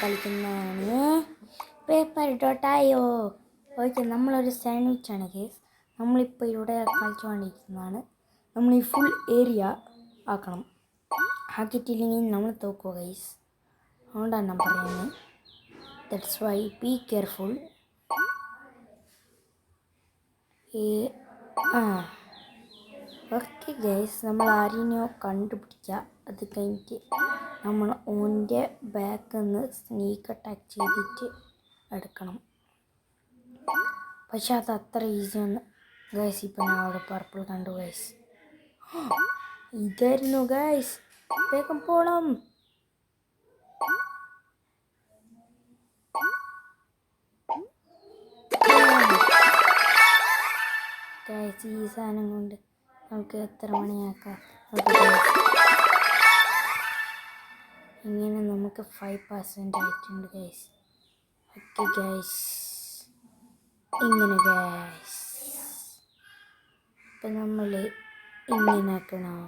കളിക്കുന്നതാണ് paper ഡോട്ടായോ. Okay, നമ്മളൊരു സാൻഡ്വിച്ചാണ് guys. നമ്മളിപ്പോൾ ഇവിടെ കളിച്ചുകൊണ്ടിരിക്കുന്നതാണ്. നമ്മൾ ഈ ഫുൾ ഏരിയ ആക്കണം. ആക്കിയിട്ടില്ലെങ്കിൽ നമ്മൾ തോക്കുക ഗൈസ്. അതുകൊണ്ടാണ് ഞാൻ പറയുന്നത്. That's why be careful. Okay guys, നമ്മൾ ആരെയോ കണ്ടുപിടിക്കുക. അത് കഴിഞ്ഞിട്ട് നമ്മൾ ഓൻ്റെ ബാക്കിൽ നിന്ന് സ്നീക്ക് അറ്റാക്ക് ചെയ്തിട്ട് എടുക്കണം. പക്ഷെ അത് അത്ര ഈസിയാണ് ഗൈസ്. ഇപ്പം ഞാൻ അവിടെ പർപ്പിൾ കണ്ടു ഗൈസ്. ഇതായിരുന്നു ഗൈസ്, വേഗം പോണം. ഗൈസ്, ഈ സാധനം കൊണ്ട് നമുക്ക് എത്ര മണിയാക്കാം. ഇങ്ങനെ നമുക്ക് 5% ആയിട്ടുണ്ട് ഗൈസ്. ഓക്കെ ഗൈസ്, ഇങ്ങനെ ഗൈസ്. ഇപ്പം നമ്മൾ ഇങ്ങനെ ആക്കണം.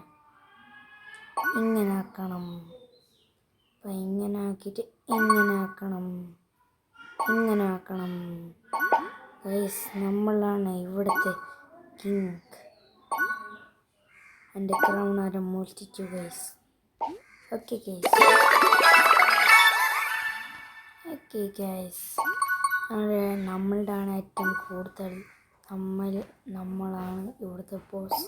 അപ്പം ഇങ്ങനെ ആക്കിയിട്ട് ഇങ്ങനെ ആക്കണം ഗൈസ്. നമ്മളാണ് ഇവിടുത്തെ കിങ്. എൻ്റെ ക്രൗൺ ആരും മോഷ്ടിച്ചു ഗൈസ്. ഓക്കെ ഗൈസ്, നമ്മളുടെ ഏറ്റവും കൂടുതൽ നമ്മളാണ് ഇവിടുത്തെ ബോസ്.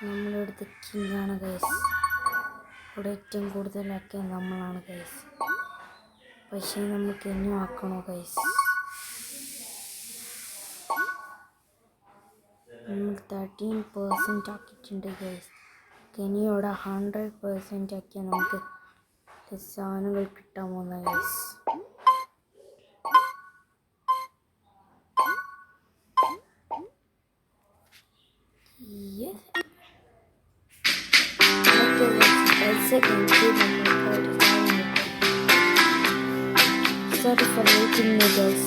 നമ്മളിവിടുത്തെ കിങ് ആണ് ഗൈസ്. ഇവിടെ ഏറ്റവും കൂടുതലൊക്കെ നമ്മളാണ് ഗൈസ്. പക്ഷേ നമുക്ക് ഇനിയും ആക്കണോ ഗൈസ്? നമ്മൾ 13% ആക്കിയിട്ടുണ്ട് ഗൈസ്. ഇനിയോടെ 100% ആക്കിയാൽ നമുക്ക് സാധനങ്ങൾ കിട്ടാൻ പോകുന്ന guys. Sorry for waiting me guys.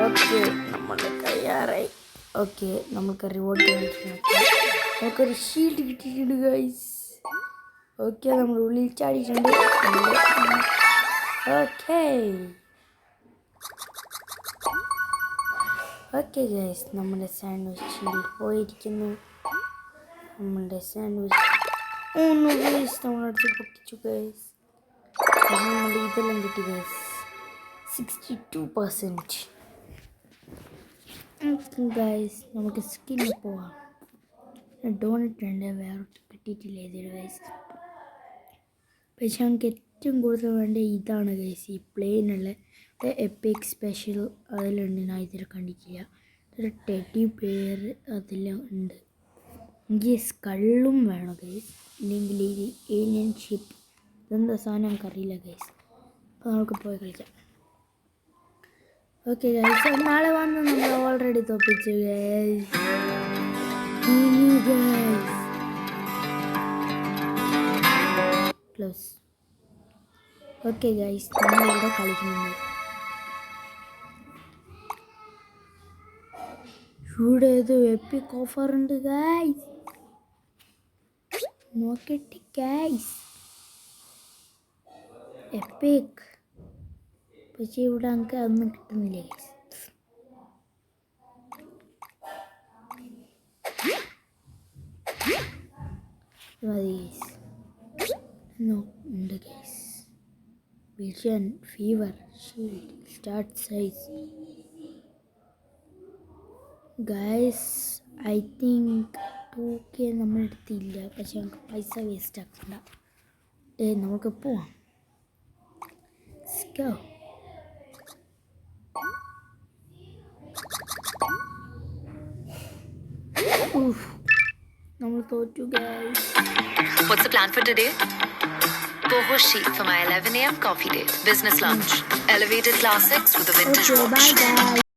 Okay, നമ്മൾ തയ്യാറായി. ഓക്കെ, നമുക്ക് റിവാർഡ് നമുക്കൊരു ഷീൽഡ് കിട്ടിയിട്ടുണ്ട് ഗൈസ്. ഓക്കെ, നമ്മൾ ഉള്ളിൽ ചാടിയിട്ടുണ്ട്. ഓക്കെ ഗൈസ്, നമ്മുടെ സാൻഡ്വിച്ച് ഷീൽഡ് പോയിരിക്കുന്നു. നമ്മുടെ സാൻഡ്വിച്ച് ഗൈസ് നമ്മളടുത്ത് പൊട്ടിച്ചു ഗൈസ്. നമ്മുടെ ഇതെല്ലാം കിട്ടി ഗൈസ്. 62%. ഗൈസ്, നമുക്ക് സ്കിന്നിൽ പോവാം. ഡോണറ്റ് ഉണ്ട്, വേറെ കിട്ടിയിട്ടില്ല ഇതിൽ ഗൈസ്. പക്ഷെ നമുക്ക് ഏറ്റവും കൂടുതൽ വേണ്ട ഇതാണ് ഗൈസ്, ഈ പ്ലെയിനുള്ള എപ്പിക് സ്പെഷ്യൽ. അതിലുണ്ട്, ഞാൻ ഇതിൽ കണ്ടിട്ടില്ല. ഒരു ടെഡി ബെയർ അതിലും ഉണ്ട്. എനിക്ക് സ്കള്ളും വേണം ഗൈസ്, ഇല്ലെങ്കിൽ ഈ ഏലിയൻ ഷിപ്പ് ഇതെന്താ സാധനം നമുക്കറിയില്ല ഗൈസ്. അപ്പോൾ നമുക്ക് പോയി കളിക്കാം. ഓക്കെ ഗൈസ്, നാളെ വന്ന് നമ്മൾ ഓൾറെഡി തോപ്പിച്ചു ഗൈസ്. ക്ലോസ്. ഓക്കെ ഗൈസ്, നമ്മളിവിടെ കളിക്കുന്നുണ്ട്. ഇവിടെ ഏതോ എപ്പിക് ഓഫർ ഉണ്ട് ഗൈസ്, നോക്കട്ടെ ഗൈസ്. എപ്പിക്, പക്ഷേ ഇവിടെ നമുക്ക് അതൊന്നും കിട്ടുന്നില്ല ഗൈസ്. ഉണ്ട് guys. Vision, fever, shield, start size. Guys, I think 2K നമ്മുടെ അടുത്തില്ല. പക്ഷെ നമുക്ക് പൈസ വേസ്റ്റ് ആക്കണ്ട. നമുക്ക് പോവാം. നമ്മൾ തോറ്റു guys. What's the plan for today? Boho Chic for my 11 a.m. coffee date. Business lunch. Elevated classics with a vintage watch. Bye guys.